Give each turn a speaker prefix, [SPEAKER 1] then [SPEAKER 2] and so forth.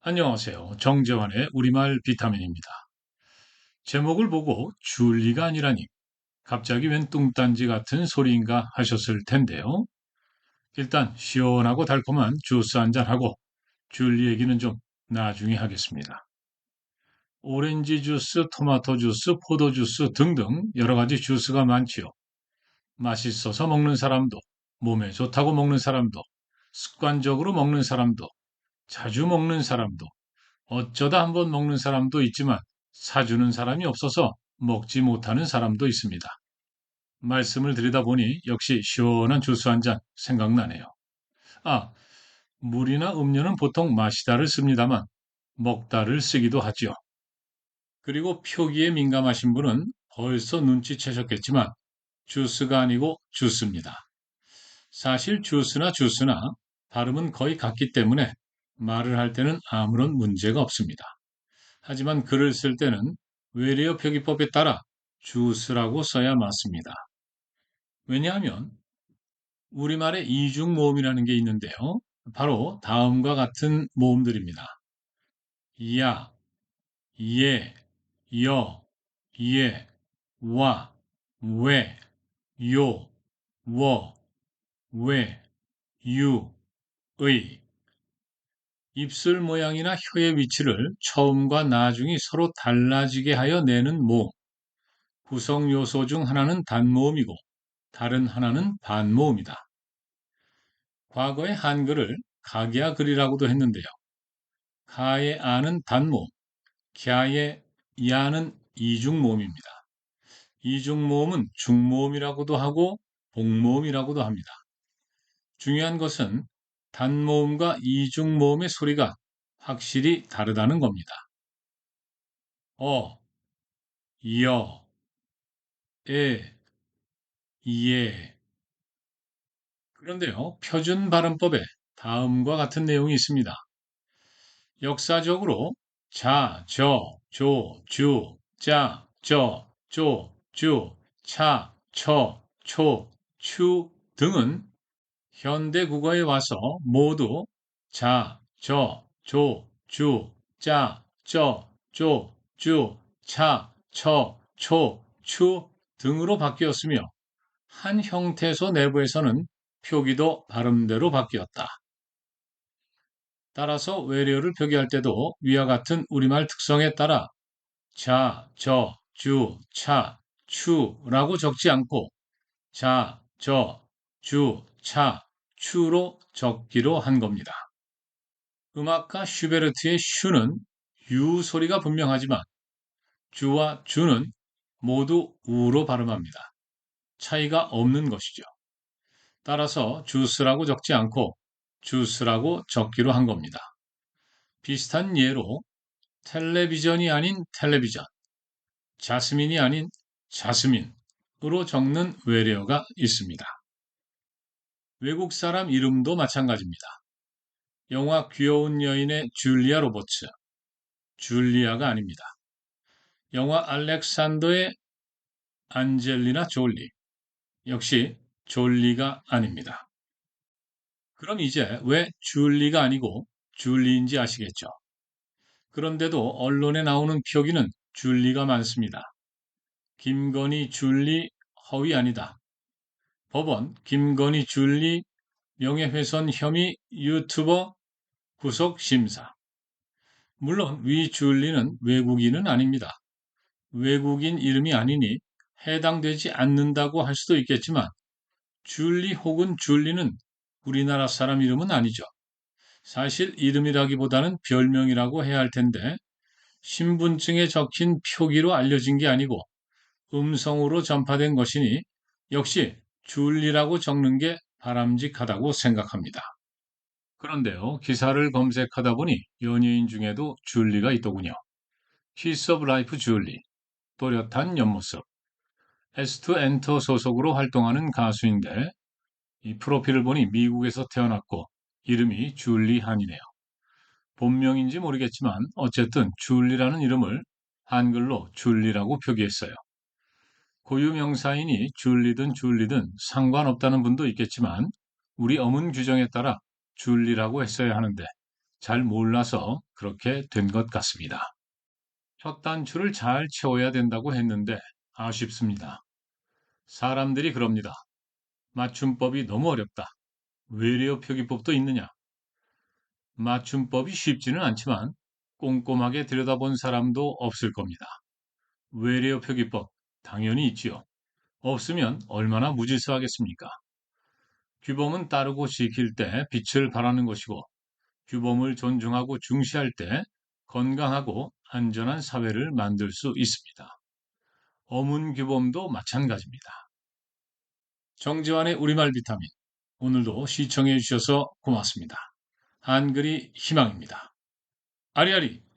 [SPEAKER 1] 안녕하세요. 정재환의 우리말 비타민입니다. 제목을 보고 줄리가 아니라니 갑자기 웬 뚱딴지 같은 소리인가 하셨을 텐데요. 일단 시원하고 달콤한 주스 한잔하고 줄리 얘기는 좀 나중에 하겠습니다. 오렌지 주스, 토마토 주스, 포도 주스 등등 여러 가지 주스가 많지요. 맛있어서 먹는 사람도, 몸에 좋다고 먹는 사람도, 습관적으로 먹는 사람도, 자주 먹는 사람도, 어쩌다 한번 먹는 사람도 있지만 사주는 사람이 없어서 먹지 못하는 사람도 있습니다. 말씀을 드리다 보니 역시 시원한 주스 한 잔 생각나네요. 아, 물이나 음료는 보통 마시다를 씁니다만 먹다를 쓰기도 하지요. 그리고 표기에 민감하신 분은 벌써 눈치채셨겠지만 주스가 아니고 주스입니다. 사실 주스나 발음은 거의 같기 때문에 말을 할 때는 아무런 문제가 없습니다. 하지만 글을 쓸 때는 외래어 표기법에 따라 주스라고 써야 맞습니다. 왜냐하면 우리말에 이중 모음이라는 게 있는데요. 바로 다음과 같은 모음들입니다. 야, 예, 여, 예, 와, 왜, 요, 워, 왜, 유, 의. 입술 모양이나 혀의 위치를 처음과 나중이 서로 달라지게 하여 내는 모음. 구성 요소 중 하나는 단모음이고 다른 하나는 반모음이다. 과거의 한글을 각야 글이라고도 했는데요. 가의 아는 단모음, 갸의 야는 이중모음입니다. 이중모음은 중모음이라고도 하고 복모음이라고도 합니다. 중요한 것은 단모음과 이중모음의 소리가 확실히 다르다는 겁니다. 어, 여, 에, 예. 그런데요, 표준 발음법에 다음과 같은 내용이 있습니다. 역사적으로 자, 저, 조, 주, 짜, 저, 조, 주, 차, 처, 초, 추 등은 현대 국어에 와서 모두 자, 저, 조, 주, 짜, 저, 조, 주, 차, 처, 초, 추 등으로 바뀌었으며 한 형태소 내부에서는 표기도 발음대로 바뀌었다. 따라서 외래어를 표기할 때도 위와 같은 우리말 특성에 따라 자, 저, 주, 차, 추라고 적지 않고 자, 저, 주, 차, 추로 적기로 한 겁니다. 음악가 슈베르트의 슈는 유 소리가 분명하지만 주와 주는 모두 우로 발음합니다. 차이가 없는 것이죠. 따라서 주스라고 적지 않고 주스라고 적기로 한 겁니다. 비슷한 예로 텔레비전이 아닌 텔레비전, 자스민이 아닌 자스민으로 적는 외래어가 있습니다. 외국 사람 이름도 마찬가지입니다. 영화 귀여운 여인의 줄리아 로버츠, 줄리아가 아닙니다. 영화 알렉산더의 안젤리나 졸리, 역시 졸리가 아닙니다. 그럼 이제 왜 줄리가 아니고 줄리인지 아시겠죠? 그런데도 언론에 나오는 표기는 줄리가 많습니다. 김건희 줄리 허위 아니다. 법원 김건희 줄리 명예훼손 혐의 유튜버 구속 심사. 물론 위 줄리는 외국인은 아닙니다. 외국인 이름이 아니니 해당되지 않는다고 할 수도 있겠지만 줄리 혹은 줄리는 우리나라 사람 이름은 아니죠. 사실 이름이라기보다는 별명이라고 해야 할 텐데 신분증에 적힌 표기로 알려진 게 아니고 음성으로 전파된 것이니 역시 줄리라고 적는 게 바람직하다고 생각합니다. 그런데요, 기사를 검색하다 보니 연예인 중에도 줄리가 있더군요. 키스 오브 라이프 줄리, 또렷한 옆모습, S2엔터 소속으로 활동하는 가수인데 이 프로필을 보니 미국에서 태어났고 이름이 줄리 한이네요. 본명인지 모르겠지만 어쨌든 줄리라는 이름을 한글로 줄리라고 표기했어요. 고유명사이니 줄리든 상관없다는 분도 있겠지만 우리 어문 규정에 따라 줄리라고 했어야 하는데 잘 몰라서 그렇게 된 것 같습니다. 첫 단추를 잘 채워야 된다고 했는데 아쉽습니다. 사람들이 그럽니다. 맞춤법이 너무 어렵다. 외래어 표기법도 있느냐? 맞춤법이 쉽지는 않지만 꼼꼼하게 들여다본 사람도 없을 겁니다. 외래어 표기법 당연히 있지요. 없으면 얼마나 무질서하겠습니까? 규범은 따르고 지킬 때 빛을 발하는 것이고 규범을 존중하고 중시할 때 건강하고 안전한 사회를 만들 수 있습니다. 어문 규범도 마찬가지입니다. 정지환의 우리말 비타민. 오늘도 시청해 주셔서 고맙습니다. 한글이 희망입니다. 아리아리!